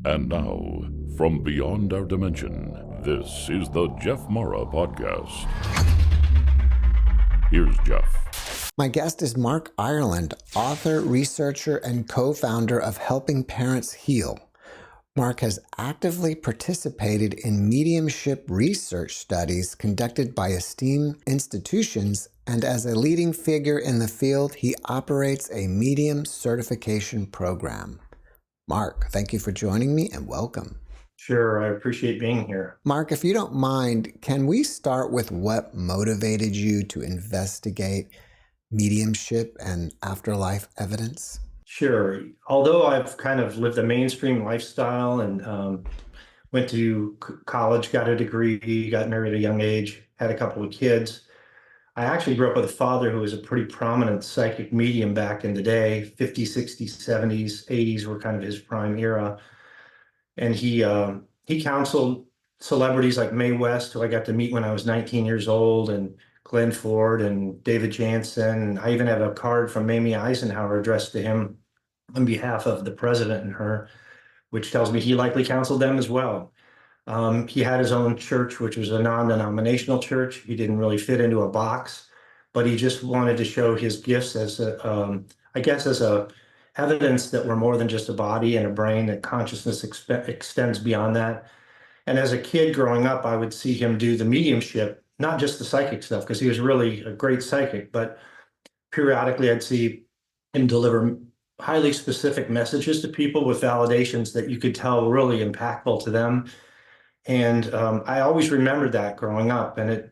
And now, from beyond our dimension, this is the JeffMara podcast. Here's Jeff. My guest is Mark Ireland, author, researcher, and co-founder of Helping Parents Heal. Mark has actively participated in mediumship research studies conducted by esteemed institutions, and as a leading figure in the field, he operates a medium certification program. Mark, thank you for joining me and welcome. Sure, I appreciate being here. Mark, if you don't mind, can we start with what motivated you to investigate mediumship and afterlife evidence? Sure. Although I've kind of lived a mainstream lifestyle and went to college, got a degree, got married at a young age, had a couple of kids, I actually grew up with a father who was a pretty prominent psychic medium back in the day. 50s, 60s, 70s, 80s were kind of his prime era. And he counseled celebrities like Mae West, who I got to meet when I was 19 years old, and Glenn Ford and David Jansen. I even have a card from Mamie Eisenhower addressed to him on behalf of the president and her, which tells me he likely counseled them as well. He had his own church, which was a non-denominational church. He didn't really fit into a box, but he just wanted to show his gifts as I guess, as a evidence that we're more than just a body and a brain, that consciousness extends beyond that. And as a kid growing up, I would see him do the mediumship, not just the psychic stuff, because he was really a great psychic, but periodically I'd see him deliver highly specific messages to people with validations that you could tell were really impactful to them. And I always remembered that growing up. And it,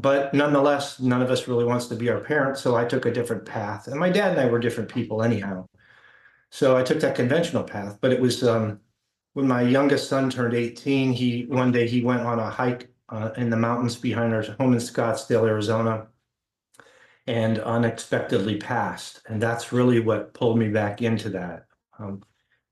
but nonetheless, none of us really wants to be our parents. So I took a different path. And my dad and I were different people anyhow. So I took that conventional path. But it was when my youngest son turned 18, one day he went on a hike in the mountains behind our home in Scottsdale, Arizona, and unexpectedly passed. And that's really what pulled me back into that.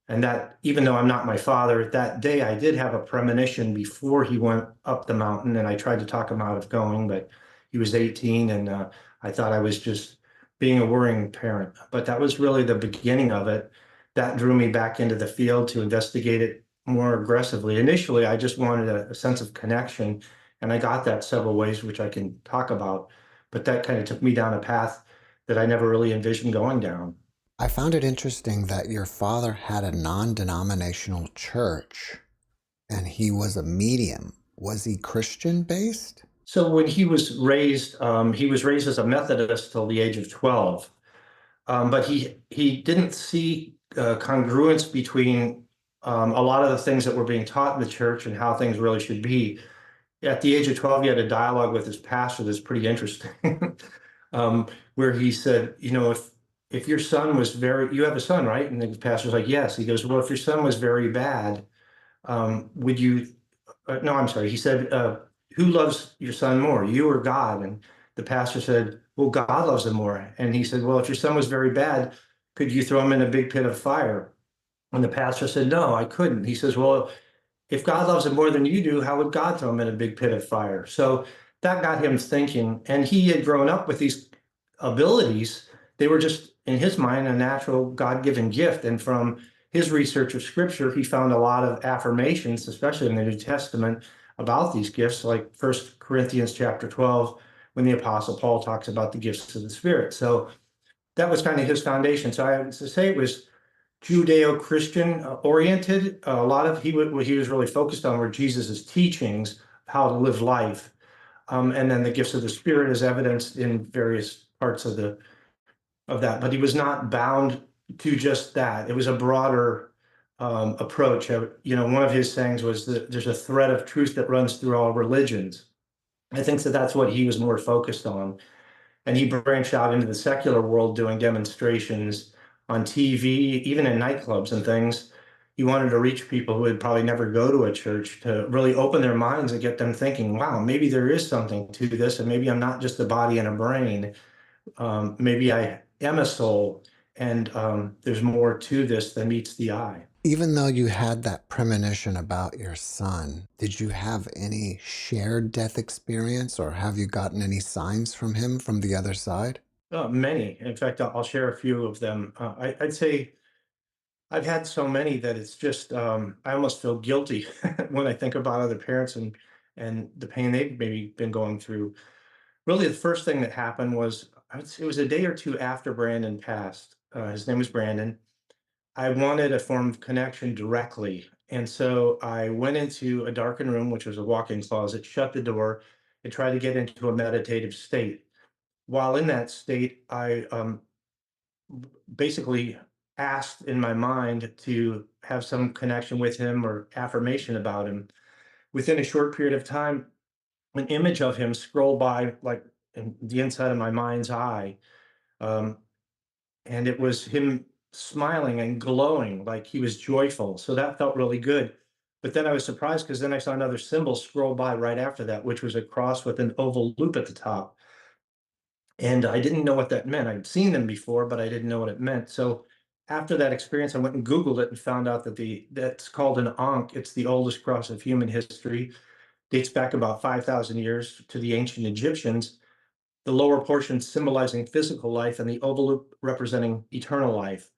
And that, even though I'm not my father, that day I did have a premonition before he went up the mountain, and I tried to talk him out of going, but he was 18, and I thought I was just being a worrying parent. But that was really the beginning of it. That drew me back into the field to investigate it more aggressively. Initially, I just wanted a sense of connection, and I got that several ways, which I can talk about. But that kind of took me down a path that I never really envisioned going down. I found it interesting that your father had a non-denominational church and he was a medium. Was he Christian based? So when he was raised as a Methodist till the age of 12. But he didn't see congruence between a lot of the things that were being taught in the church and how things really should be. At the age of 12, he had a dialogue with his pastor that's pretty interesting, where he said, if your son was you have a son, right? And the pastor's like, yes. He goes, well, if your son was very bad, would you, no, I'm sorry. He said, who loves your son more, you or God? And the pastor said, well, God loves him more. And he said, well, if your son was very bad, could you throw him in a big pit of fire? And the pastor said, no, I couldn't. He says, well, if God loves him more than you do, how would God throw him in a big pit of fire? So that got him thinking. And he had grown up with these abilities. They were just, in his mind, a natural God-given gift. And from his research of scripture, he found a lot of affirmations, especially in the New Testament, about these gifts, like 1 Corinthians chapter 12, when the Apostle Paul talks about the gifts of the Spirit. So that was kind of his foundation. So I would say it was Judeo-Christian oriented. A lot of what he was really focused on were Jesus's teachings, how to live life. And then the gifts of the Spirit is evidenced in various parts of that. But he was not bound to just that. It was a broader approach. One of his sayings was that there's a thread of truth that runs through all religions. I think that's what he was more focused on. And he branched out into the secular world doing demonstrations on TV, even in nightclubs and things. He wanted to reach people who would probably never go to a church, to really open their minds and get them thinking, wow, maybe there is something to this, and maybe I'm not just a body and a brain. Maybe I am a soul, and there's more to this than meets the eye. Even though you had that premonition about your son, did you have any shared death experience, or have you gotten any signs from him from the other side? Many. In fact, I'll share a few of them. I'd say I've had so many that it's just, I almost feel guilty when I think about other parents and the pain they've maybe been going through. Really, the first thing that happened was, I would say it was a day or two after Brandon passed. His name was Brandon. I wanted a form of connection directly. And so I went into a darkened room, which was a walk-in closet, shut the door, and tried to get into a meditative state. While in that state, I basically asked in my mind to have some connection with him or affirmation about him. Within a short period of time, an image of him scrolled by like in the inside of my mind's eye. Um, and it was him smiling and glowing like he was joyful. So that felt really good. But then I was surprised because then I saw another symbol scroll by right after that, which was a cross with an oval loop at the top. And I didn't know what that meant. I'd seen them before, but I didn't know what it meant. So after that experience, I went and Googled it and found out that that's called an Ankh. It's the oldest cross of human history, dates back about 5,000 years to the ancient Egyptians. The lower portion symbolizing physical life and the oval loop representing eternal life.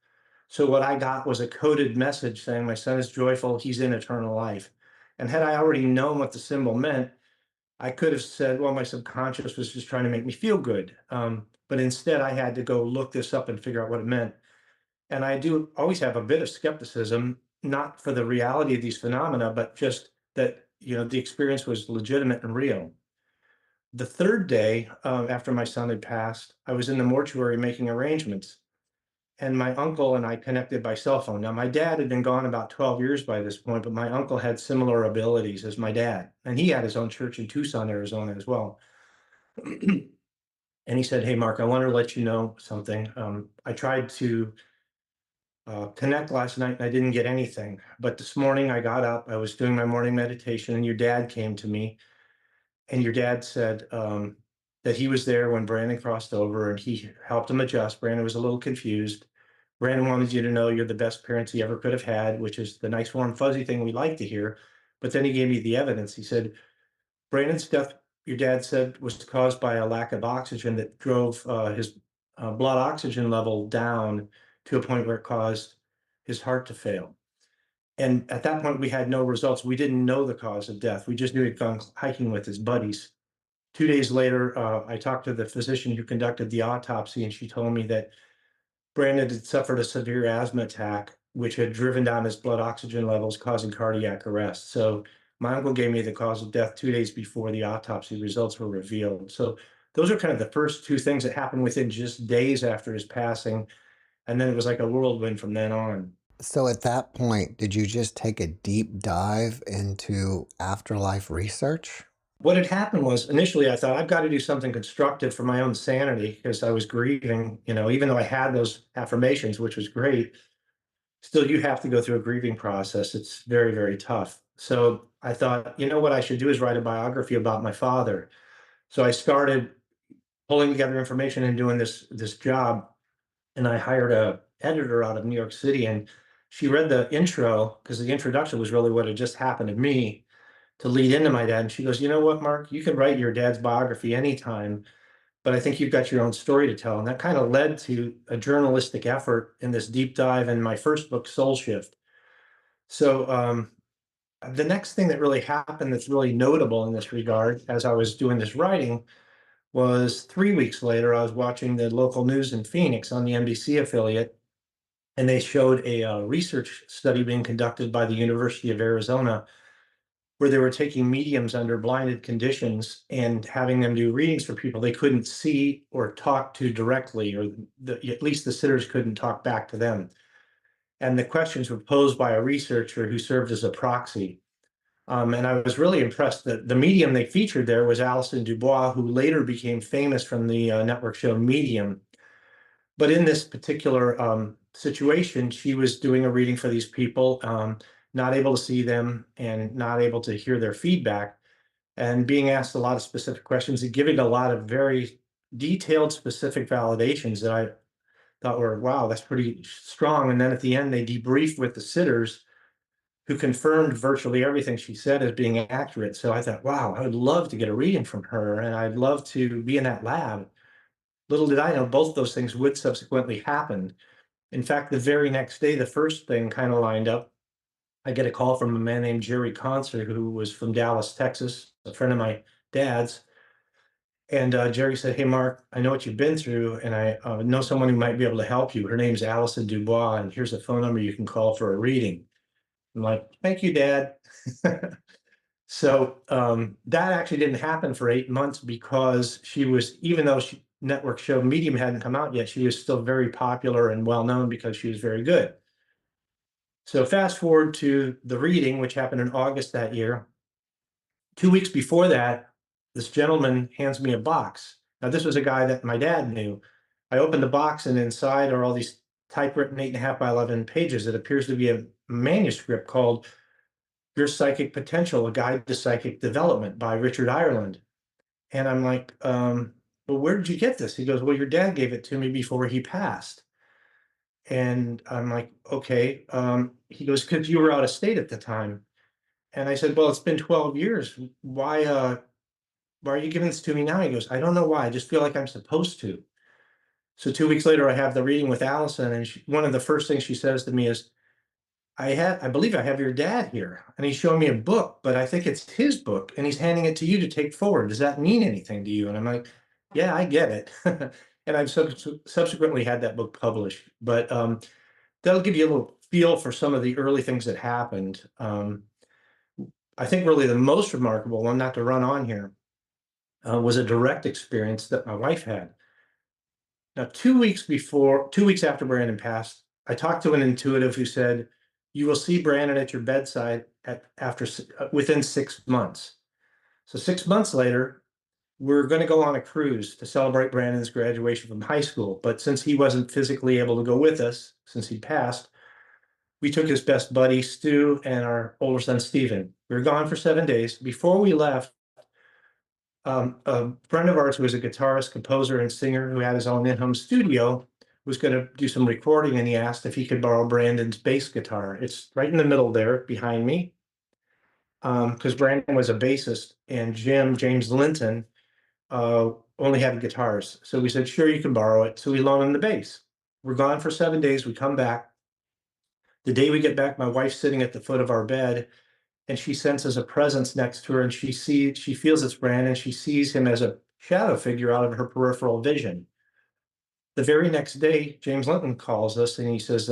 So what I got was a coded message saying, my son is joyful, he's in eternal life. And had I already known what the symbol meant, I could have said, well, my subconscious was just trying to make me feel good. But instead, I had to go look this up and figure out what it meant. And I do always have a bit of skepticism, not for the reality of these phenomena, but just that, the experience was legitimate and real. The third day after my son had passed, I was in the mortuary making arrangements, and my uncle and I connected by cell phone. Now, my dad had been gone about 12 years by this point, but my uncle had similar abilities as my dad, and he had his own church in Tucson, Arizona as well. And he said, "Hey, Mark, I want to let you know something. I tried to connect last night and I didn't get anything. But this morning I got up, I was doing my morning meditation, and your dad came to me. And your dad said that he was there when Brandon crossed over and he helped him adjust. Brandon was a little confused. Brandon wanted you to know you're the best parents he ever could have had, which is the nice, warm, fuzzy thing we like to hear. But then he gave me the evidence. He said, Brandon's death, your dad said, was caused by a lack of oxygen that drove his blood oxygen level down to a point where it caused his heart to fail. And at that point, we had no results. We didn't know the cause of death. We just knew he'd gone hiking with his buddies. 2 days later, I talked to the physician who conducted the autopsy, and she told me that Brandon had suffered a severe asthma attack, which had driven down his blood oxygen levels, causing cardiac arrest. So my uncle gave me the cause of death 2 days before the autopsy results were revealed. So those are kind of the first two things that happened within just days after his passing. And then it was like a whirlwind from then on. So at that point, did you just take a deep dive into afterlife research? What had happened was initially I thought I've got to do something constructive for my own sanity because I was grieving, even though I had those affirmations, which was great, still you have to go through a grieving process. It's very, very tough. So I thought, what I should do is write a biography about my father. So I started pulling together information and doing this job, and I hired a editor out of New York City, and she read the intro because the introduction was really what had just happened to me to lead into my dad. And she goes, you know what, Mark, you can write your dad's biography anytime, but I think you've got your own story to tell. And that kind of led to a journalistic effort in this deep dive in my first book, Soul Shift. So the next thing that really happened that's really notable in this regard, as I was doing this writing, was 3 weeks later, I was watching the local news in Phoenix on the NBC affiliate, and they showed a research study being conducted by the University of Arizona where they were taking mediums under blinded conditions and having them do readings for people they couldn't see or talk to directly, or at least the sitters couldn't talk back to them. And the questions were posed by a researcher who served as a proxy. And I was really impressed that the medium they featured there was Alison Dubois, who later became famous from the network show Medium. But in this particular situation, she was doing a reading for these people, not able to see them and not able to hear their feedback, and being asked a lot of specific questions and giving a lot of very detailed, specific validations that I thought were, wow, that's pretty strong. And then at the end, they debriefed with the sitters who confirmed virtually everything she said as being accurate. So I thought, wow, I would love to get a reading from her, and I'd love to be in that lab. Little did I know both those things would subsequently happen. In fact, the very next day, the first thing kind of lined up. I get a call from a man named Jerry Concert, who was from Dallas, Texas, a friend of my dad's. And Jerry said, "Hey, Mark, I know what you've been through, and I know someone who might be able to help you. Her name's Allison Dubois, and here's a phone number you can call for a reading." I'm like, "Thank you, Dad." So that actually didn't happen for 8 months because she was, even though network show Medium hadn't come out yet, she was still very popular and well known because she was very good. So fast forward to the reading, which happened in August that year. 2 weeks before that, this gentleman hands me a box. Now, this was a guy that my dad knew. I opened the box, and inside are all these typewritten 8.5 by 11 pages. It appears to be a manuscript called Your Psychic Potential, A Guide to Psychic Development by Richard Ireland. And I'm like, "Well, where did you get this?" He goes, "Well, your dad gave it to me before he passed." And I'm like, "Okay." He goes, "Because you were out of state at the time." And I said, "Well, it's been 12 years. Why are you giving this to me now?" He goes, "I don't know why. I just feel like I'm supposed to." So 2 weeks later, I have the reading with Allison, and one of the first things she says to me is, I believe I have your dad here." And he's showing me a book, but I think it's his book, and he's handing it to you to take forward. Does that mean anything to you? And I'm like, "Yeah, I get it." And I've subsequently had that book published. But that'll give you a little feel for some of the early things that happened. I think really the most remarkable one, not to run on here, was a direct experience that my wife had. Now, 2 weeks after Brandon passed, I talked to an intuitive who said, "You will see Brandon at your bedside within 6 months." So 6 months later, we're going to go on a cruise to celebrate Brandon's graduation from high school. But since he wasn't physically able to go with us, since he passed, we took his best buddy, Stu, and our older son, Steven. We were gone for 7 days. Before we left, a friend of ours who was a guitarist, composer, and singer who had his own in-home studio was going to do some recording, and he asked if he could borrow Brandon's bass guitar. It's right in the middle there behind me, because Brandon was a bassist, and James Linton, only had guitars. So we said, "Sure, you can borrow it." So we loaned him the bass. We're gone for 7 days. We come back. The day we get back, my wife's sitting at the foot of our bed, and she senses a presence next to her, and she feels it's Brandon. She sees him as a shadow figure out of her peripheral vision. The very next day, James Linton calls us and he says,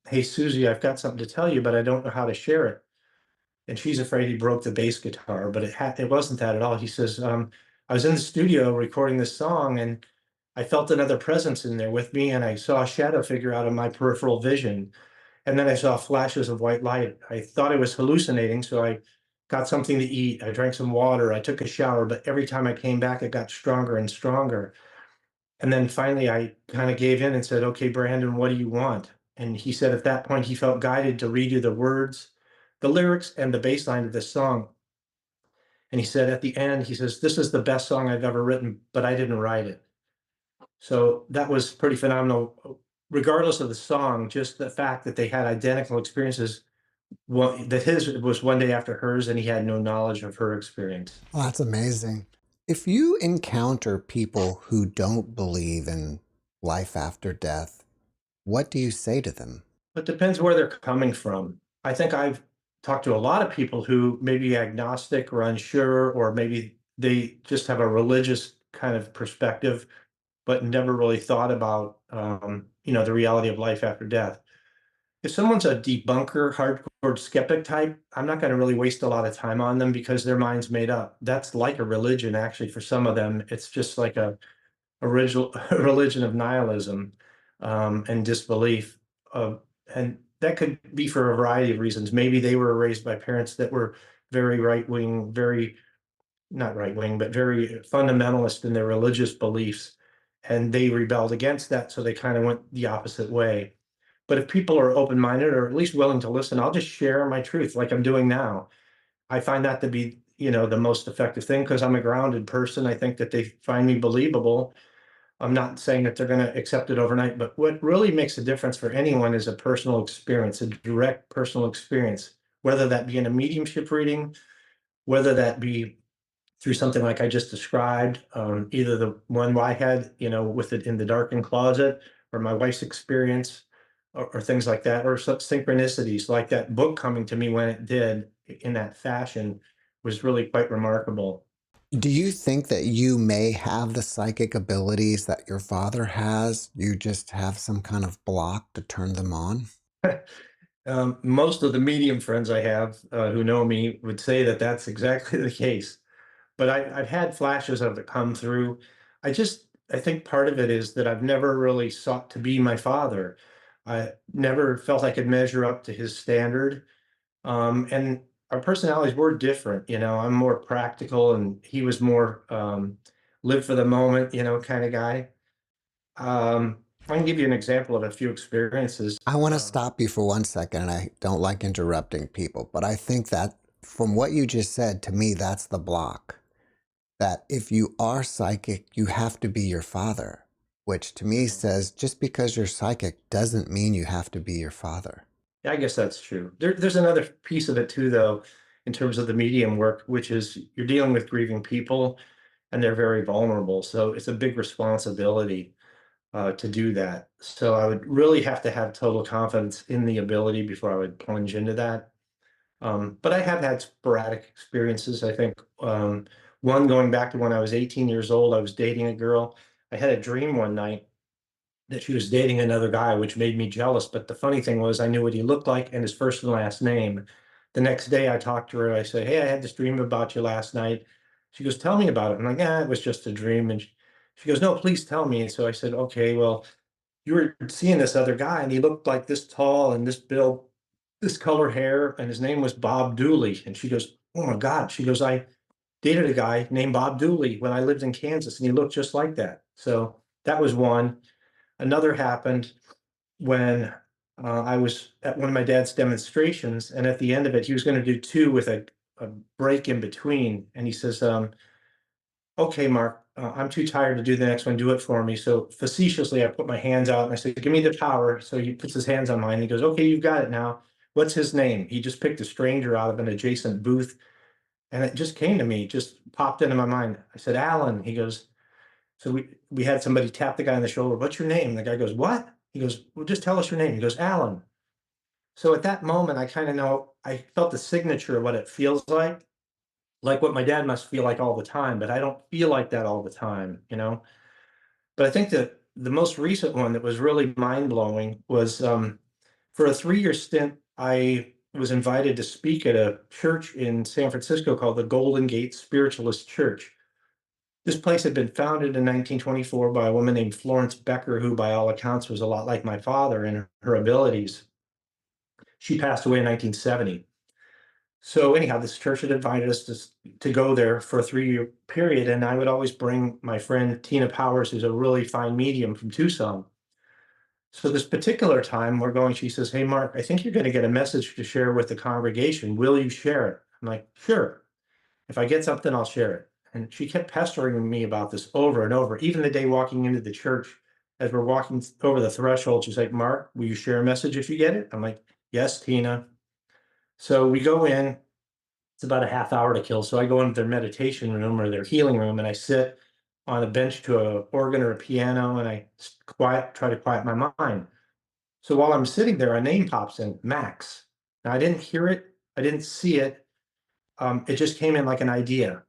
"Hey, Susie, I've got something to tell you, but I don't know how to share it." And she's afraid he broke the bass guitar, but it wasn't that at all. He says, "I was in the studio recording this song, and I felt another presence in there with me, and I saw a shadow figure out of my peripheral vision. And then I saw flashes of white light. I thought I was hallucinating, so I got something to eat. I drank some water. I took a shower, but every time I came back, it got stronger and stronger. And then finally, I kind of gave in and said, 'Okay, Brandon, what do you want?' And he said at that point, he felt guided to read you the words, the lyrics, and the bass line of this song. And he said at the end, he says, 'This is the best song I've ever written, but I didn't write it.' So that was pretty phenomenal. Regardless of the song, just the fact that they had identical experiences. Well, that his was one day after hers, and he had no knowledge of her experience. Well, that's amazing. If you encounter people who don't believe in life after death, what do you say to them? It depends where they're coming from. I think I've talked to a lot of people who may be agnostic or unsure, or maybe they just have a religious kind of perspective, but never really thought about, the reality of life after death. If someone's a debunker, hardcore skeptic type, I'm not going to really waste a lot of time on them because their mind's made up. That's like a religion, actually, for some of them. It's just like a original religion of nihilism, and disbelief. Uh, and that could be for a variety of reasons. Maybe they were raised by parents that were very right wing, very not right wing, but very fundamentalist in their religious beliefs. And they rebelled against that. So they kind of went the opposite way. But if people are open minded or at least willing to listen, I'll just share my truth like I'm doing now. I find that to be, the most effective thing because I'm a grounded person. I think that they find me believable. I'm not saying that they're going to accept it overnight, but what really makes a difference for anyone is a personal experience, a direct personal experience, whether that be in a mediumship reading, whether that be through something like I just described, either the one I had, with it in the darkened closet, or my wife's experience, or things like that, or such synchronicities like that book coming to me when it did in that fashion was really quite remarkable. Do you think that you may have the psychic abilities that your father has? You just have some kind of block to turn them on? Most of the medium friends I have who know me would say that that's exactly the case. But I've had flashes of it come through. I think part of it is that I've never really sought to be my father. I never felt I could measure up to his standard. And our personalities were different. I'm more practical and he was more live for the moment, kind of guy. I can give you an example of a few experiences. I want to Uh, stop you for 1 second, and I don't like interrupting people, but I think that from what you just said, to me, that's the block. That if you are psychic, you have to be your father, which to me says just because you're psychic doesn't mean you have to be your father. Yeah, I guess that's true. There's another piece of it too, though, in terms of the medium work, which is you're dealing with grieving people and they're very vulnerable. So it's a big responsibility to do that. So I would really have to have total confidence in the ability before I would plunge into that. But I have had sporadic experiences. I think one going back to when I was 18 years old, I was dating a girl. I had a dream one night that she was dating another guy, which made me jealous. But the funny thing was, I knew what he looked like and his first and last name. The next day, I talked to her. I said, "Hey, I had this dream about you last night." She goes, "Tell me about it." I'm like, "Yeah, it was just a dream." And she goes, "No, please tell me." And so I said, "Okay, well, you were seeing this other guy, and he looked like this tall and this build, this color hair, and his name was Bob Dooley." And she goes, "Oh my God." She goes, "I dated a guy named Bob Dooley when I lived in Kansas, and he looked just like that." So that was one. Another happened when I was at one of my dad's demonstrations, and at the end of it, he was going to do two with a break in between. And he says, "Okay, Mark, I'm too tired to do the next one. Do it for me." So facetiously, I put my hands out and I said, "Give me the power." So he puts his hands on mine. And he goes, "Okay, you've got it now. What's his name?" He just picked a stranger out of an adjacent booth, and it just came to me, just popped into my mind. I said, "Alan." He goes, so we had somebody tap the guy on the shoulder. "What's your name?" The guy goes, "What?" He goes, "Well, just tell us your name." He goes, "Alan." So at that moment, I kind of know, I felt the signature of what it feels like what my dad must feel like all the time, but I don't feel like that all the time. But I think that the most recent one that was really mind blowing was for a 3 year stint, I was invited to speak at a church in San Francisco called the Golden Gate Spiritualist Church. This place had been founded in 1924 by a woman named Florence Becker, who, by all accounts, was a lot like my father in her abilities. She passed away in 1970. So, anyhow, this church had invited us to go there for a 3 year period. And I would always bring my friend Tina Powers, who's a really fine medium from Tucson. So, this particular time we're going, she says, "Hey, Mark, I think you're going to get a message to share with the congregation. Will you share it?" I'm like, "Sure. If I get something, I'll share it." And she kept pestering me about this over and over. Even the day walking into the church, as we're walking over the threshold, she's like, "Mark, will you share a message if you get it?" I'm like, "Yes, Tina." So we go in. It's about a half hour to kill. So I go into their meditation room or their healing room, and I sit on a bench to a organ or a piano, and I try to quiet my mind. So while I'm sitting there, a name pops in, Max. Now I didn't hear it, I didn't see it. It just came in like an idea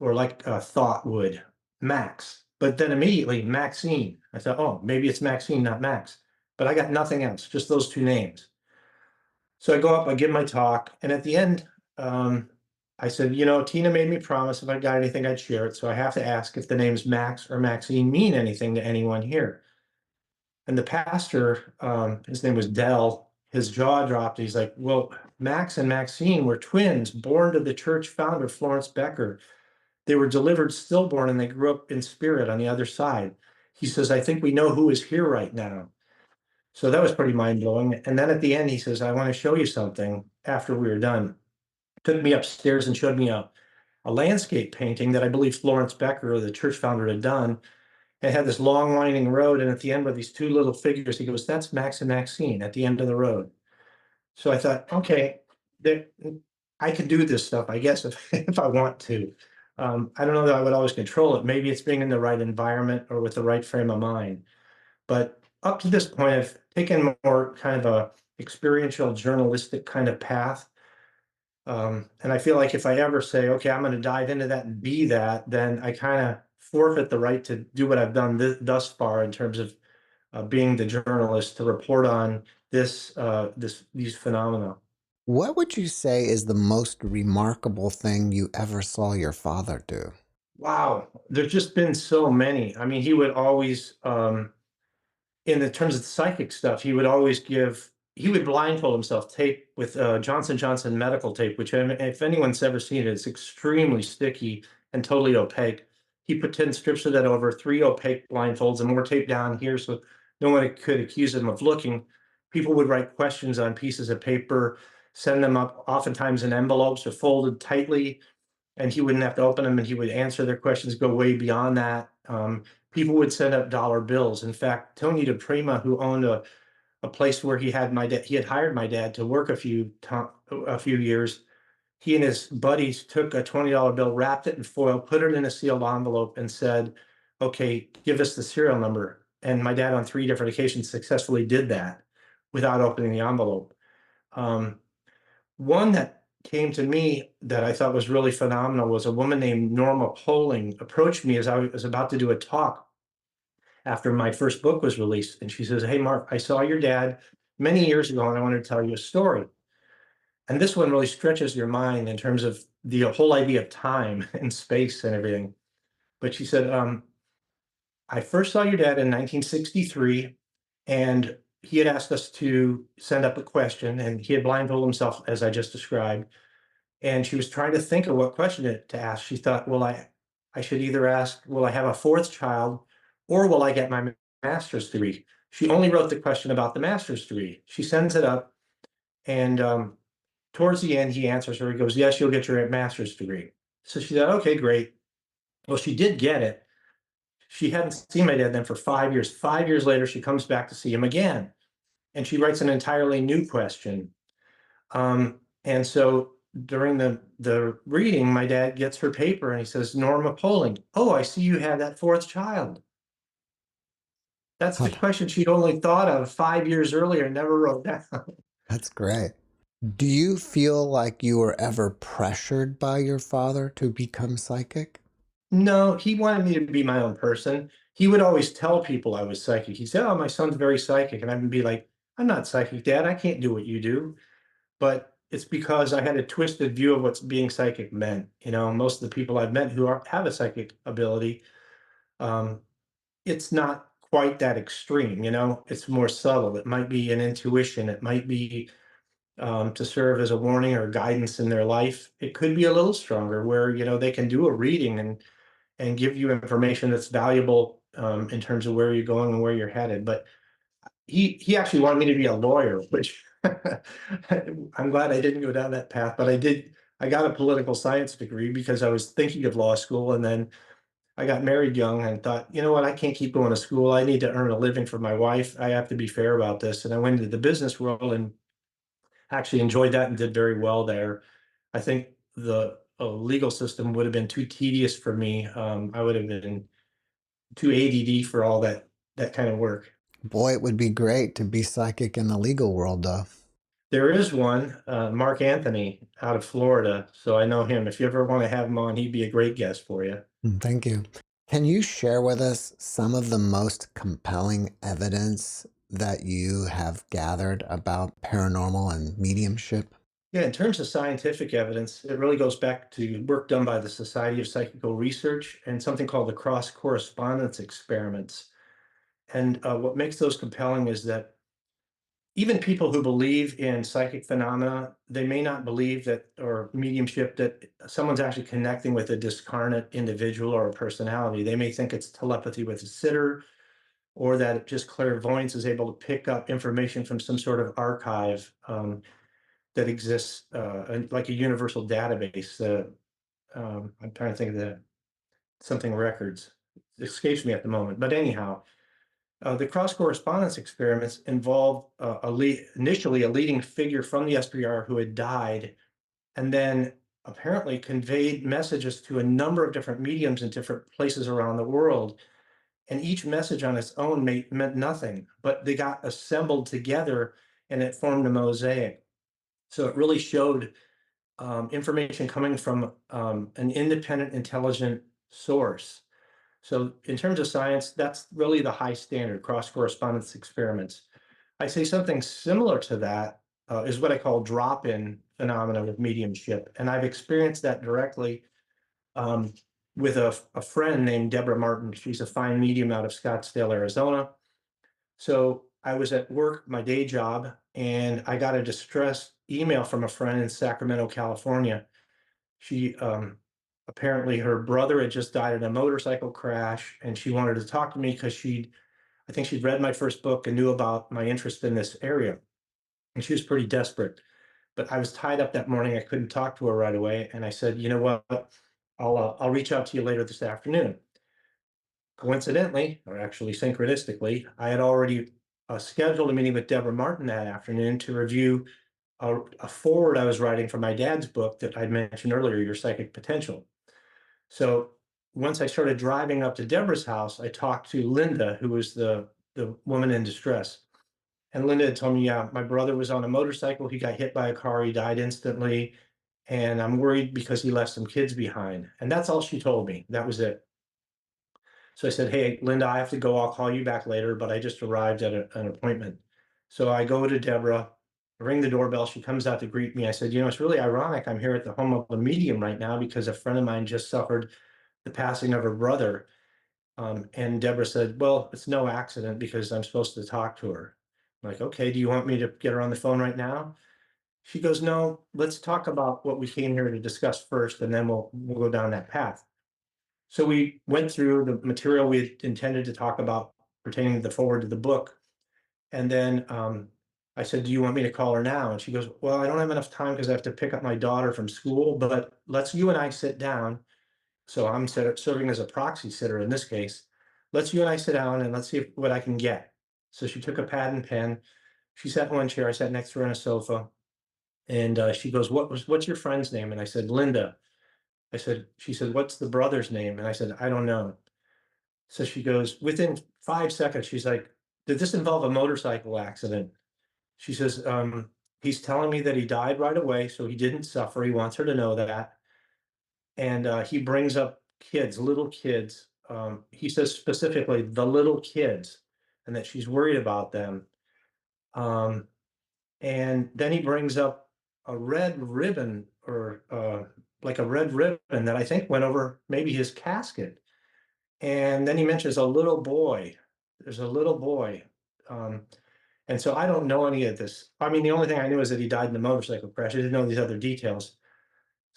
or like a thought would, Max. But then immediately, Maxine. I thought, oh, maybe it's Maxine, not Max. But I got nothing else, just those two names. So I go up, I give my talk, and at the end, um, I said, Tina made me promise if I got anything, I'd share it. So I have to ask if the names Max or Maxine mean anything to anyone here. And the pastor, his name was Dell, his jaw dropped. He's like, "Well, Max and Maxine were twins born to the church founder, Florence Becker. They were delivered stillborn and they grew up in spirit on the other side." He says, "I think we know who is here right now." So that was pretty mind blowing. And then at the end, he says, "I want to show you something." After we were done, took me upstairs and showed me a landscape painting that I believe Florence Becker, the church founder, had done. It had this long winding road. And at the end were these two little figures. He goes, "That's Max and Maxine at the end of the road." So I thought, okay, there, I can do this stuff, I guess, if, if I want to. I don't know that I would always control it. Maybe it's being in the right environment or with the right frame of mind. But up to this point, I've taken more kind of a experiential journalistic kind of path. And I feel like if I ever say, okay, I'm going to dive into that and be that, then I kind of forfeit the right to do what I've done thus far in terms of being the journalist to report on these phenomena. What would you say is the most remarkable thing you ever saw your father do? Wow, there's just been so many. I mean, he would always, in the terms of the psychic stuff, he would blindfold himself, tape with Johnson Johnson medical tape, which if anyone's ever seen it, it's extremely sticky and totally opaque. He put 10 strips of that over 3 opaque blindfolds and more tape down here so no one could accuse him of looking. People would write questions on pieces of paper, send them up oftentimes in envelopes or folded tightly, and he wouldn't have to open them, and he would answer their questions, go way beyond that. People would send up dollar bills. In fact, Tony DePrima, who owned a place where he had hired my dad to work a few years. He and his buddies took a $20 bill, wrapped it in foil, put it in a sealed envelope, and said, "Okay, give us the serial number." And my dad, on 3 different occasions, successfully did that without opening the envelope. Um, One that came to me that I thought was really phenomenal was a woman named Norma Poling approached me as I was about to do a talk after my first book was released. And she says, "Hey, Mark, I saw your dad many years ago and I wanted to tell you a story." And this one really stretches your mind in terms of the whole idea of time and space and everything. But she said, "I first saw your dad in 1963, and he had asked us to send up a question, and he had blindfolded himself, as I just described. And she was trying to think of what question to ask. She thought, well, I should either ask, will I have a fourth child or will I get my master's degree? She only wrote the question about the master's degree. She sends it up, and towards the end, he answers her. He goes, yes, you'll get your master's degree. So she said, okay, great. Well, she did get it. She hadn't seen my dad then for 5 years. 5 years later, she comes back to see him again, and she writes an entirely new question. And so during the reading, my dad gets her paper and he says, Norma Poling, oh, I see you had that fourth child. That's Oh, the question she'd only thought of 5 years earlier and never wrote down. that's great. Do you feel like you were ever pressured by your father to become psychic? No, he wanted me to be my own person. He would always tell people I was psychic. He said, oh, my son's very psychic. And I would be like, I'm not psychic, Dad. I can't do what you do. But it's because I had a twisted view of what being psychic meant. You know, most of the people I've met who have a psychic ability, um, it's not quite that extreme, you know, it's more subtle. It might be an intuition, it might be to serve as a warning or guidance in their life. It could be a little stronger where, you know, they can do a reading and give you information that's valuable in terms of where you're going and where you're headed. But he actually wanted me to be a lawyer, which I'm glad I didn't go down that path, but I got a political science degree because I was thinking of law school, and then I got married young and thought, you know what, I can't keep going to school. I need to earn a living for my wife. I have to be fair about this. And I went into the business world and actually enjoyed that and did very well there. I think the legal system would have been too tedious for me. I would have been too ADD for all that kind of work. Boy, it would be great to be psychic in the legal world, though. There is one, Mark Anthony out of Florida. So I know him. If you ever want to have him on, he'd be a great guest for you. Thank you. Can you share with us some of the most compelling evidence that you have gathered about paranormal and mediumship? Yeah, in terms of scientific evidence, it really goes back to work done by the Society of Psychical Research and something called the cross correspondence experiments. And what makes those compelling is that even people who believe in psychic phenomena, they may not believe that, or mediumship, that someone's actually connecting with a discarnate individual or a personality. They may think it's telepathy with a sitter, or that just clairvoyance is able to pick up information from some sort of archive that exists, like a universal database. I'm trying to think of something records. It escapes me at the moment. But anyhow, the cross correspondence experiments involved initially a leading figure from the SPR who had died, and then apparently conveyed messages to a number of different mediums in different places around the world. and each message on its own meant nothing, but they got assembled together and it formed a mosaic. So it really showed information coming from an independent, intelligent source. So in terms of science, that's really the high standard, cross-correspondence experiments. I say something similar to that is what I call drop-in phenomena with mediumship. And I've experienced that directly um, with a friend named Deborah Martin. She's a fine medium out of Scottsdale, Arizona. So I was at work, my day job, and I got a distress email from a friend in Sacramento, California. She apparently her brother had just died in a motorcycle crash, and she wanted to talk to me because I think she'd read my first book and knew about my interest in this area. And she was pretty desperate. But I was tied up that morning. I couldn't talk to her right away. And I said, you know what? I'll reach out to you later this afternoon. Coincidentally, or actually synchronistically, I had already scheduled a meeting with Deborah Martin that afternoon to review a forward I was writing for my dad's book that I'd mentioned earlier, Your Psychic Potential. So once I started driving up to Deborah's house, I talked to Linda, who was the woman in distress. And Linda had told me, yeah, my brother was on a motorcycle. He got hit by a car. He died instantly. And I'm worried because he left some kids behind. And that's all she told me. That was it. So I said, hey, Linda, I have to go. I'll call you back later, but I just arrived at an appointment. So I go to Deborah, ring the doorbell. She comes out to greet me. I said, you know, it's really ironic. I'm here at the home of a medium right now because a friend of mine just suffered the passing of her brother. And Deborah said, well, it's no accident because I'm supposed to talk to her. I'm like, okay, do you want me to get her on the phone right now? She goes, no, let's talk about what we came here to discuss first, and then we'll go down that path. So we went through the material we had intended to talk about pertaining to the forward to the book. And then I said, do you want me to call her now? And she goes, well, I don't have enough time because I have to pick up my daughter from school, but let's you and I sit down. So I'm serving as a proxy sitter in this case. Let's you and I sit down and let's see what I can get. So she took a pad and pen. She sat in one chair. I sat next to her on a sofa. And she goes, what's your friend's name? And I said, Linda. She said, what's the brother's name? And I said, I don't know. So she goes, within 5 seconds, she's like, did this involve a motorcycle accident? She says, he's telling me that he died right away, so he didn't suffer. He wants her to know that. And he brings up kids, little kids. He says specifically the little kids, and that she's worried about them. Um, and then he brings up a red ribbon or like a red ribbon that I think went over maybe his casket. And then he mentions a little boy. There's a little boy. Um, and so I don't know any of this. I mean, the only thing I knew is that he died in a motorcycle crash. I didn't know these other details.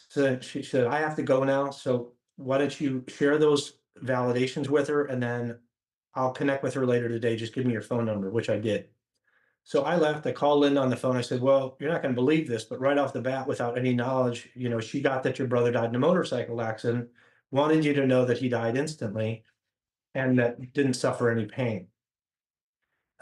So she said, I have to go now. So why don't you share those validations with her, and then I'll connect with her later today. Just give me your phone number, which I did. So I left. I called Linda on the phone. I said, well, you're not going to believe this, but right off the bat, without any knowledge, you know, she got that your brother died in a motorcycle accident, wanted you to know that he died instantly and that didn't suffer any pain.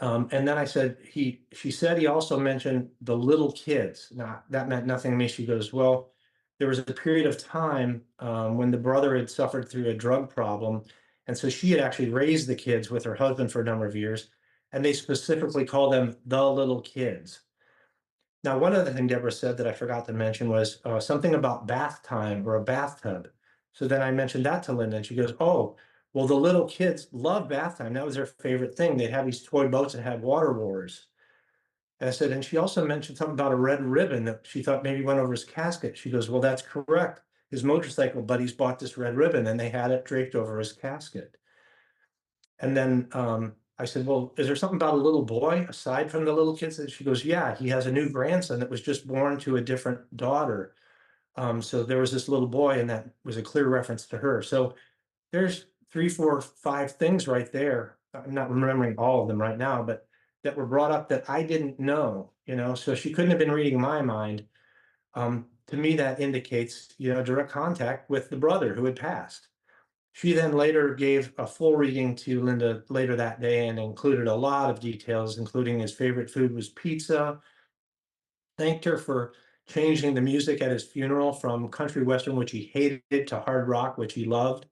And then I said, she said he also mentioned the little kids. Now, that meant nothing to me. She goes, well, there was a period of time when the brother had suffered through a drug problem. And so she had actually raised the kids with her husband for a number of years. And they specifically call them the little kids. Now, one other thing Deborah said that I forgot to mention was something about bath time or a bathtub. So then I mentioned that to Linda, and she goes, oh, well, the little kids love bath time. That was their favorite thing. They'd have these toy boats that had water wars. And I said, and she also mentioned something about a red ribbon that she thought maybe went over his casket. She goes, well, that's correct. His motorcycle buddies bought this red ribbon and they had it draped over his casket. And then I said, well, is there something about a little boy aside from the little kids? And she goes, yeah, he has a new grandson that was just born to a different daughter. So there was this little boy, and that was a clear reference to her. So there's 3, 4, 5 things right there. I'm not remembering all of them right now, but that were brought up that I didn't know, you know, so she couldn't have been reading my mind. To me, that indicates, you know, direct contact with the brother who had passed. She then later gave a full reading to Linda later that day and included a lot of details, including his favorite food was pizza, thanked her for changing the music at his funeral from country western, which he hated, to hard rock, which he loved.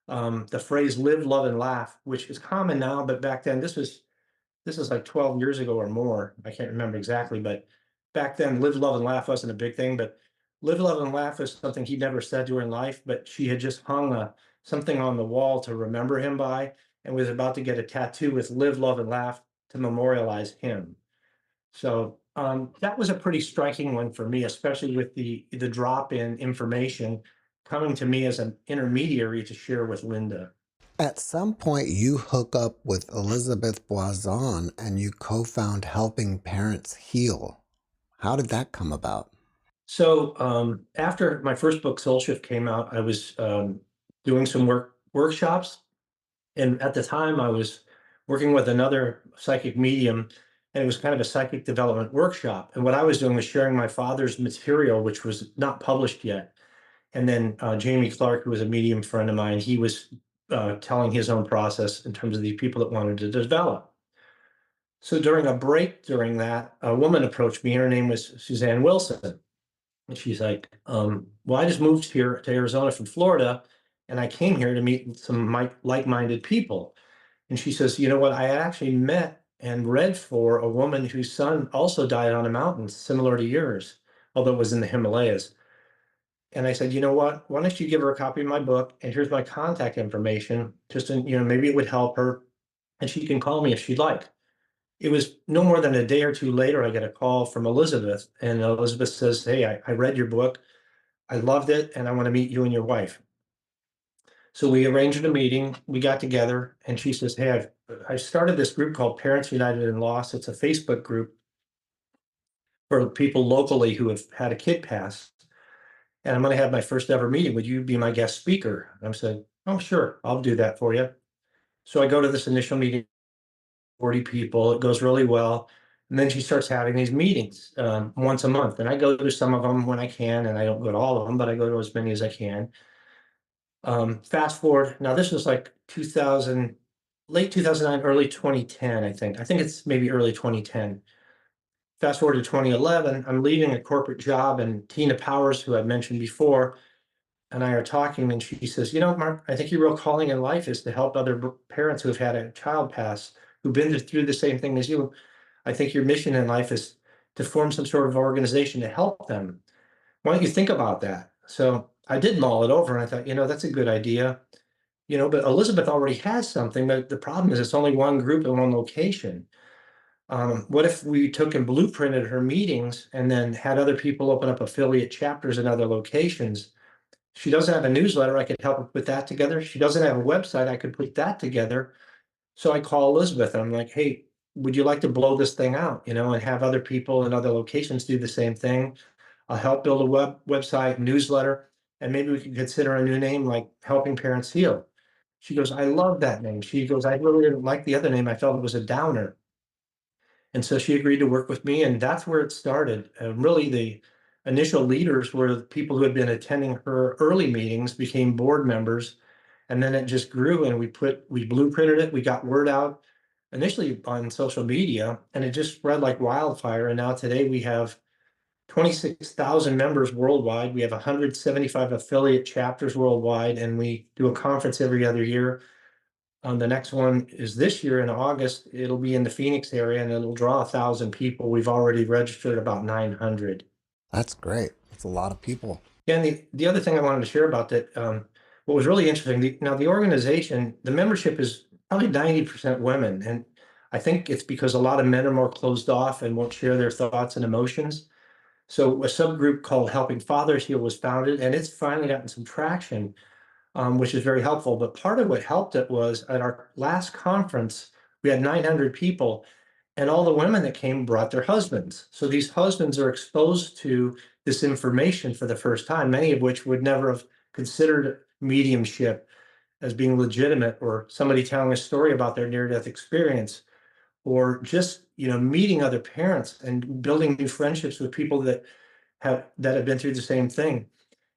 the phrase live, love, and laugh, which is common now, but back then this is like 12 years ago or more. I can't remember exactly, but back then live, love, and laugh wasn't a big thing, but live, love, and laugh is something he never said to her in life, but she had just hung something on the wall to remember him by and was about to get a tattoo with live, love, and laugh to memorialize him. So that was a pretty striking one for me, especially with the drop in information coming to me as an intermediary to share with Linda. At some point, you hook up with Elizabeth Boison and you co-found Helping Parents Heal. How did that come about? So after my first book, Soul Shift, came out, I was doing some workshops, and at the time I was working with another psychic medium, and it was kind of a psychic development workshop. And what I was doing was sharing my father's material, which was not published yet. And then Jamie Clark, who was a medium friend of mine, he was telling his own process in terms of the people that wanted to develop. So during a break during that, a woman approached me. Her name was Suzanne Wilson. And she's like, well, I just moved here to Arizona from Florida, and I came here to meet some like-minded people. And she says, you know what? I actually met and read for a woman whose son also died on a mountain similar to yours, although it was in the Himalayas. And I said, you know what? Why don't you give her a copy of my book? And here's my contact information. Just in, maybe it would help her, and she can call me if she'd like. It was no more than a day or two later, I get a call from Elizabeth, and Elizabeth says, hey, I read your book. I loved it, and I want to meet you and your wife. So we arranged a meeting. We got together, and she says, hey, I started this group called Parents United in Loss. It's a Facebook group for people locally who have had a kid pass. And I'm going to have my first ever meeting. Would you be my guest speaker? And I said, oh, sure, I'll do that for you. So I go to this initial meeting, 40 people. It goes really well. And then she starts having these meetings once a month. And I go to some of them when I can, and I don't go to all of them, but I go to as many as I can. Fast forward, now this was like 2000, late 2009, early 2010, I think. I think it's maybe early 2010. Fast forward to 2011, I'm leaving a corporate job, and Tina Powers, who I mentioned before, and I are talking, and she says, you know, Mark, I think your real calling in life is to help other parents who've had a child pass, who've been through the same thing as you. I think your mission in life is to form some sort of organization to help them. Why don't you think about that? So I did mull it over, and I thought, that's a good idea. But Elizabeth already has something, but the problem is it's only one group in one location. What if we took and blueprinted her meetings and then had other people open up affiliate chapters in other locations? She doesn't have a newsletter. I could help her put that together. She doesn't have a website. I could put that together. So I call Elizabeth and I'm like, hey, would you like to blow this thing out, and have other people in other locations do the same thing? I'll help build a website, newsletter, and maybe we could consider a new name like Helping Parents Heal. She goes, I love that name. She goes, I really didn't like the other name. I felt it was a downer. And so she agreed to work with me, and that's where it started. Really, the initial leaders were the people who had been attending her early meetings, became board members, and then it just grew. And we blueprinted it. We got word out initially on social media, and it just spread like wildfire. And now today we have 26,000 members worldwide. We have 175 affiliate chapters worldwide, and we do a conference every other year. The next one is this year in August. It'll be in the Phoenix area, and it'll draw 1,000 people. We've already registered about 900. That's great. That's a lot of people. Yeah, and the other thing I wanted to share about that, what was really interesting, now the organization, the membership is probably 90% women. And I think it's because a lot of men are more closed off and won't share their thoughts and emotions. So a subgroup called Helping Fathers Heal was founded, and it's finally gotten some traction, which is very helpful. But part of what helped it was at our last conference, we had 900 people, and all the women that came brought their husbands. So these husbands are exposed to this information for the first time, many of which would never have considered mediumship as being legitimate, or somebody telling a story about their near-death experience, or just meeting other parents and building new friendships with people that have been through the same thing.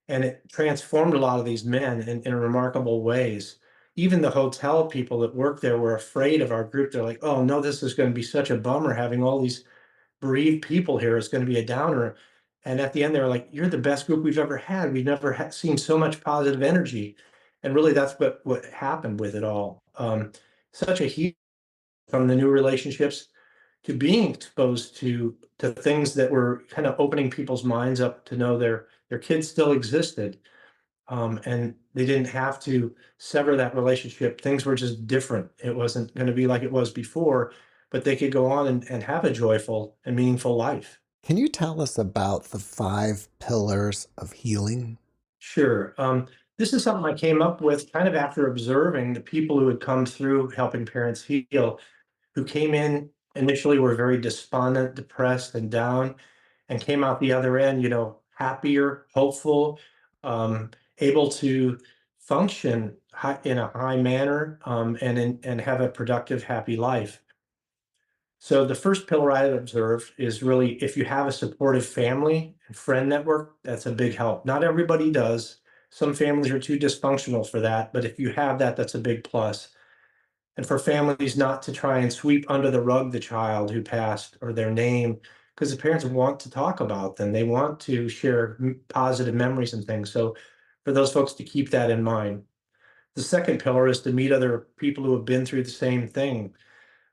And it transformed a lot of these men in remarkable ways. Even the hotel people that work there were afraid of our group. They're like, oh no, this is going to be such a bummer having all these bereaved people here. It's going to be a downer. And at the end, they were like, you're the best group we've ever had. We've never seen so much positive energy. And really that's what happened with it all. Such a heat from the new relationships to being exposed to things that were kind of opening people's minds up to know their kids still existed. And they didn't have to sever that relationship. Things were just different. It wasn't going to be like it was before, but they could go on and have a joyful and meaningful life. Can you tell us about the 5 pillars of healing? Sure. This is something I came up with kind of after observing the people who had come through helping parents heal, who came in initially were very despondent, depressed, and down, and came out the other end, happier, hopeful, um, able to function in a high manner, and have a productive, happy life. So the first pillar I observed is really if you have a supportive family and friend network, that's a big help. Not everybody does. Some families are too dysfunctional for that, but if you have that, that's a big plus. And for families not to try and sweep under the rug the child who passed or their name, because the parents want to talk about them. They want to share positive memories and things. So for those folks to keep that in mind. The second pillar is to meet other people who have been through the same thing.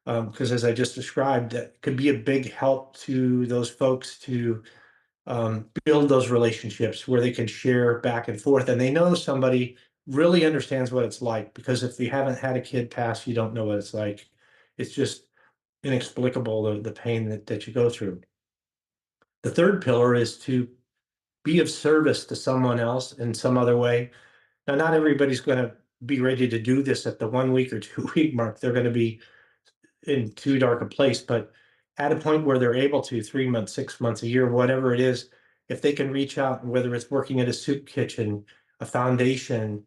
Because as I just described, that could be a big help to those folks to build those relationships where they can share back and forth. And they know somebody really understands what it's like, because if you haven't had a kid pass, you don't know what it's like. It's just inexplicable, the pain that you go through. The third pillar is to be of service to someone else in some other way. Now, not everybody's going to be ready to do this at the 1 week or 2 week mark. They're going to be in too dark a place, but at a point where they're able to, 3 months, 6 months, a year, whatever it is, if they can reach out, whether it's working at a soup kitchen, a foundation,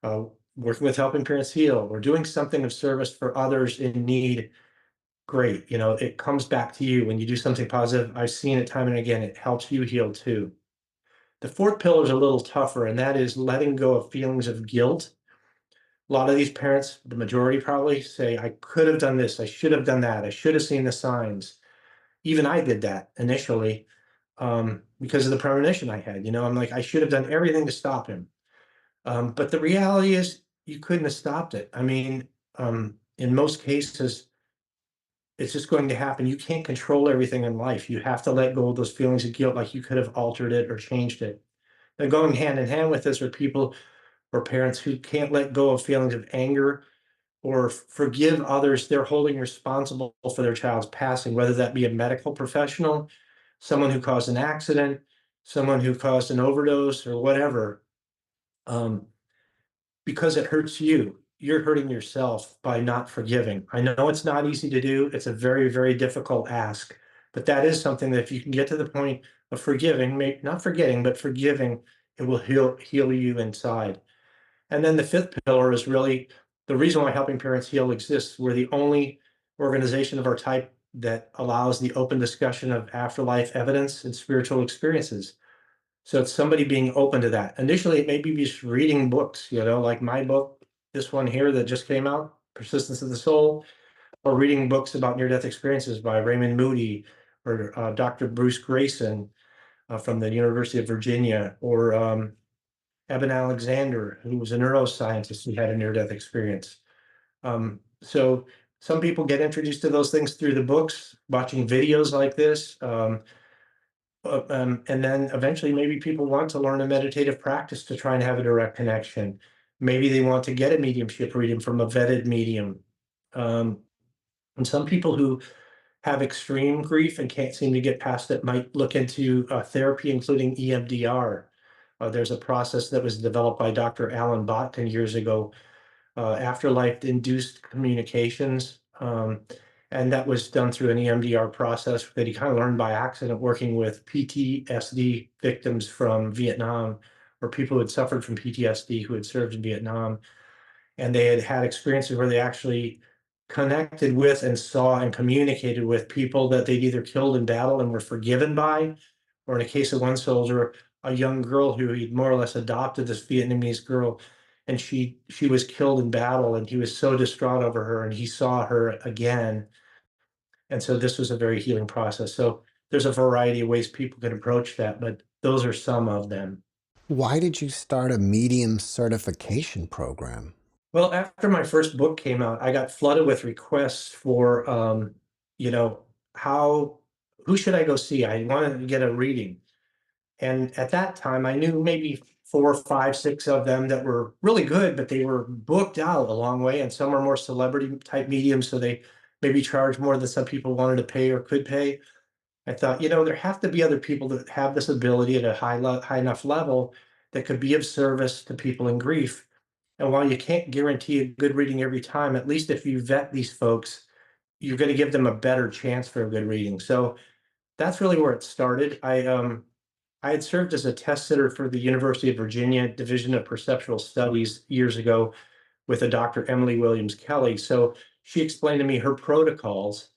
uh, working with Helping Parents Heal, or doing something of service for others in need, great. It comes back to you when you do something positive. I've seen it time and again. It helps you heal too. The fourth pillar is a little tougher, and that is letting go of feelings of guilt. A lot of these parents, the majority probably, say, I could have done this, I should have done that, I should have seen the signs. Even I did that initially, because of the premonition I had. I'm like, I should have done everything to stop him. But the reality is, you couldn't have stopped it. I mean, in most cases, it's just going to happen. You can't control everything in life. You have to let go of those feelings of guilt, like you could have altered it or changed it. And going hand in hand with this are people or parents who can't let go of feelings of anger or forgive others they're holding responsible for their child's passing, whether that be a medical professional, someone who caused an accident, someone who caused an overdose, or whatever. Um, because it hurts you. You're hurting yourself by not forgiving. I know it's not easy to do. It's a very, very difficult ask, but that is something that if you can get to the point of forgiving, not forgetting, but forgiving, it will heal you inside. And then the fifth pillar is really the reason why Helping Parents Heal exists. We're the only organization of our type that allows the open discussion of afterlife evidence and spiritual experiences. So it's somebody being open to that. Initially, it may be just reading books, like my book, this one here that just came out, Persistence of the Soul, or reading books about near-death experiences by Raymond Moody or Dr. Bruce Grayson from the University of Virginia, or Eben Alexander, who was a neuroscientist who had a near-death experience. So some people get introduced to those things through the books, watching videos like this. And then eventually maybe people want to learn a meditative practice to try and have a direct connection. Maybe they want to get a mediumship reading from a vetted medium. Um, and some people who have extreme grief and can't seem to get past it might look into therapy, including EMDR. There's a process that was developed by Dr. Alan Botkin years ago, afterlife induced communications. And that was done through an EMDR process that he kind of learned by accident working with PTSD victims from Vietnam, or people who had suffered from PTSD who had served in Vietnam. And they had had experiences where they actually connected with and saw and communicated with people that they'd either killed in battle and were forgiven by, or in a case of one soldier, a young girl who he'd more or less adopted, this Vietnamese girl, and she was killed in battle, and he was so distraught over her, and he saw her again. And so this was a very healing process. So there's a variety of ways people can approach that, but those are some of them. Why did you start a medium certification program? Well, after my first book came out, I got flooded with requests for, you know, how, who should I go see? I wanted to get a reading. And at that time, I knew maybe four, five, six of them that were really good, but they were booked out a long way. And some are more celebrity type mediums. So they maybe charge more than some people wanted to pay or could pay. I thought, there have to be other people that have this ability at a high enough level that could be of service to people in grief. And while you can't guarantee a good reading every time, at least if you vet these folks, you're going to give them a better chance for a good reading. So that's really where it started. I had served as a test sitter for the University of Virginia Division of Perceptual Studies years ago with a Dr. Emily Williams Kelly. So she explained to me her protocols.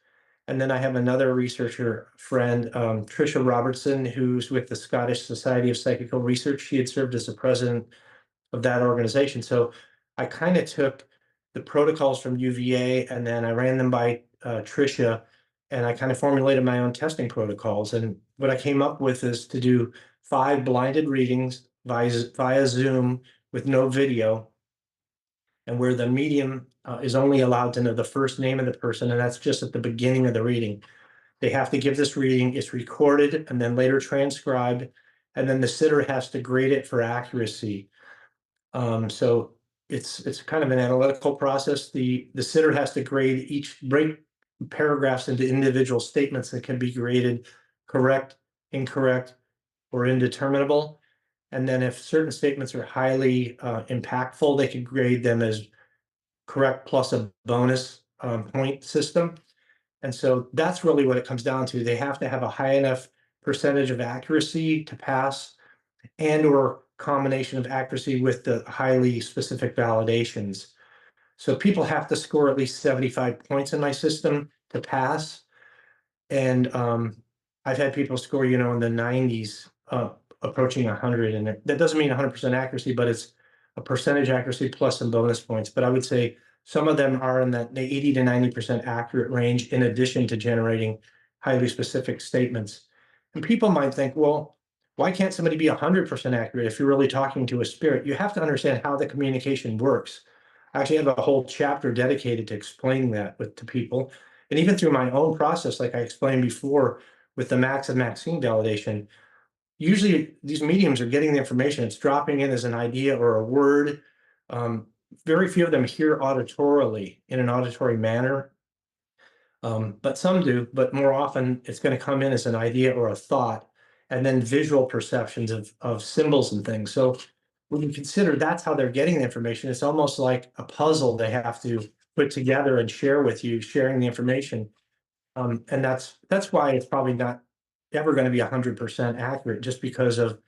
And then I have another researcher friend, Tricia Robertson, who's with the Scottish Society of Psychical Research. She had served as the president of that organization. So I kind of took the protocols from UVA and then I ran them by Tricia, and I kind of formulated my own testing protocols. And what I came up with is to do 5 blinded readings via Zoom with no video, and where the medium is only allowed to know the first name of the person, and that's just at the beginning of the reading. They have to give this reading, it's recorded and then later transcribed, and then the sitter has to grade it for accuracy. So it's kind of an analytical process. The sitter has to grade break paragraphs into individual statements that can be graded correct, incorrect, or indeterminable. And then if certain statements are highly impactful, they can grade them as correct plus a bonus point system. And so that's really what it comes down to. They have to have a high enough percentage of accuracy to pass, and or combination of accuracy with the highly specific validations. So people have to score at least 75 points in my system to pass. And I've had people score, in the 90s, approaching 100. And that doesn't mean 100% accuracy, but it's a percentage accuracy plus some bonus points. But I would say some of them are in the 80 to 90% accurate range, in addition to generating highly specific statements. And people might think, well, why can't somebody be 100% accurate if you're really talking to a spirit? You have to understand how the communication works. I actually have a whole chapter dedicated to explaining that to people. And even through my own process, like I explained before, with the Max and Maxine validation, usually these mediums are getting the information. It's dropping in as an idea or a word. Um, Very few of them hear auditorily in an auditory manner, but some do. But more often, it's going to come in as an idea or a thought, and then visual perceptions of symbols and things. So when you consider that's how they're getting the information, it's almost like a puzzle they have to put together and share with you, sharing the information. And that's why it's probably not ever going to be 100% accurate, just because of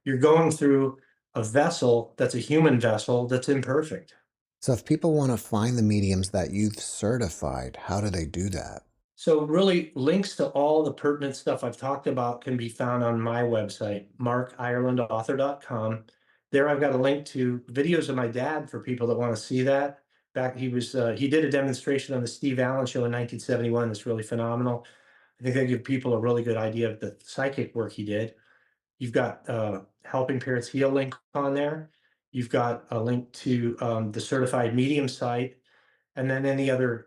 you're going through a vessel that's a human vessel that's imperfect. So, if people want to find the mediums that you've certified, how do they do that? So really, links to all the pertinent stuff I've talked about can be found on my website, markirelandauthor.com. There I've got a link to videos of my dad for people that want to see that. He did a demonstration on the Steve Allen show in 1971 that's really phenomenal. I think they give people a really good idea of the psychic work he did. You've got Helping Parents Heal link on there. You've got a link to the certified medium site, and then any other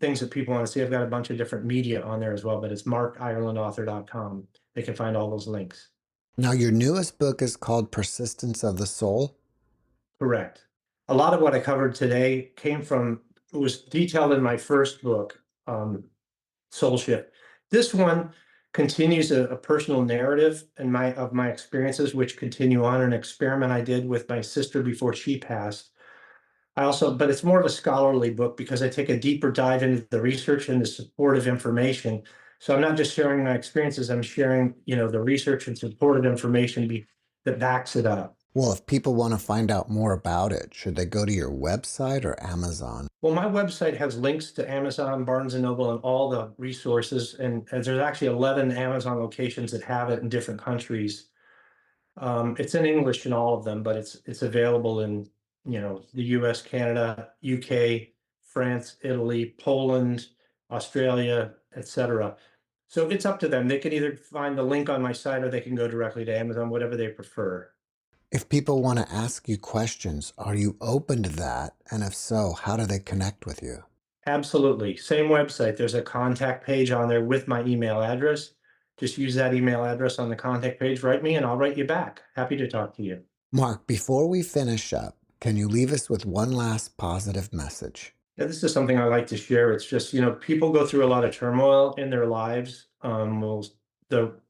things that people want to see. I've got a bunch of different media on there as well, but it's markirelandauthor.com. They can find all those links. Now, your newest book is called Persistence of the Soul. Correct. A lot of what I covered today was detailed in my first book, Soul Shift. This one continues a personal narrative of my experiences, which continue on an experiment I did with my sister before she passed. But it's more of a scholarly book because I take a deeper dive into the research and the supportive information. So I'm not just sharing my experiences, I'm sharing, the research and supportive information that backs it up. Well, if people want to find out more about it, should they go to your website or Amazon? Well, my website has links to Amazon, Barnes and Noble, and all the resources. And there's actually 11 Amazon locations that have it in different countries. It's in English in all of them, but it's available in, the US, Canada, UK, France, Italy, Poland, Australia, etc. So it's up to them. They can either find the link on my site or they can go directly to Amazon, whatever they prefer. If people want to ask you questions, are you open to that? And if so, how do they connect with you? Absolutely. Same website. There's a contact page on there with my email address. Just use that email address on the contact page, write me, and I'll write you back. Happy to talk to you. Mark, before we finish up, can you leave us with one last positive message? Yeah, this is something I like to share. It's just, people go through a lot of turmoil in their lives.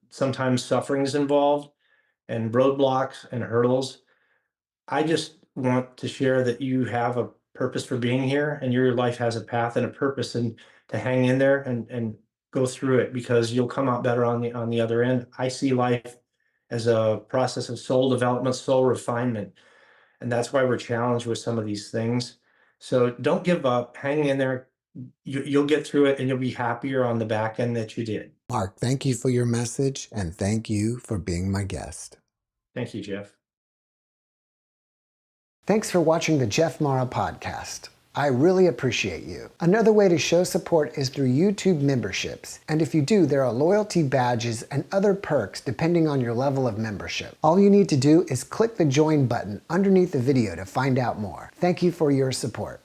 Sometimes suffering's involved and roadblocks and hurdles. I just want to share that you have a purpose for being here, and your life has a path and a purpose, and to hang in there and go through it, because you'll come out better on the other end. I see life as a process of soul development, soul refinement, and that's why we're challenged with some of these things. So don't give up, hang in there. You'll get through it, and you'll be happier on the back end that you did. Mark, thank you for your message, and thank you for being my guest. Thank you, Jeff. Thanks for watching the JeffMara podcast. I really appreciate you. Another way to show support is through YouTube memberships. And if you do, there are loyalty badges and other perks depending on your level of membership. All you need to do is click the join button underneath the video to find out more. Thank you for your support.